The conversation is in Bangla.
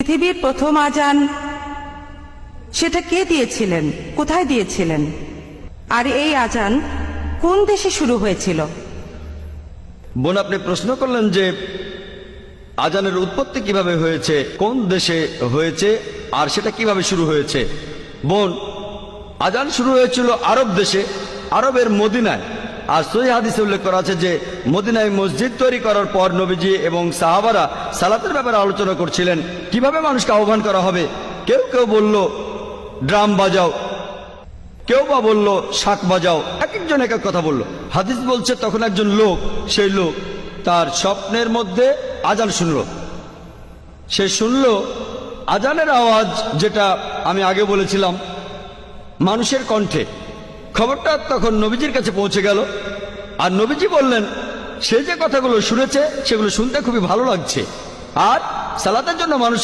পৃথিবীর প্রথম আজান সেটা কে দিয়েছিলেন, কোথায় দিয়েছিলেন, আর এই আজান কোন দেশে শুরু হয়েছিল? বোন, আপনি প্রশ্ন করলেন যে আজানের উৎপত্তি কিভাবে হয়েছে, কোন দেশে হয়েছে, আর সেটা কিভাবে শুরু হয়েছে। বোন, আজান শুরু হয়েছিল আরব দেশে, আরবের মদিনায়। আর সহিহ হাদিসে উল্লেখ করা আছে যে মদিনায় মসজিদ তৈরি করার পর নবীজি এবং সাহাবারা সালাতের ব্যাপারে আলোচনা করছিলেন, কিভাবে মানুষকে আহ্বান করা হবে। কেউ কেউ বলল ড্রাম বাজাও, কেউ বা বলল শাক বাজাও, এক একজন এক এক কথা বলল। হাদিস বলছে তখন একজন লোক, সেই লোক তার স্বপ্নের মধ্যে আজান শুনল। সে শুনল আজানের আওয়াজ, যেটা আমি আগে বলেছিলাম মানুষের কণ্ঠে। খবরটা তখন নবীজির কাছে পৌঁছে গেল, আর নবীজি বললেন সে যে কথাগুলো শুনেছে সেগুলো শুনতে খুবই ভালো লাগছে, আর সালাতের জন্য মানুষ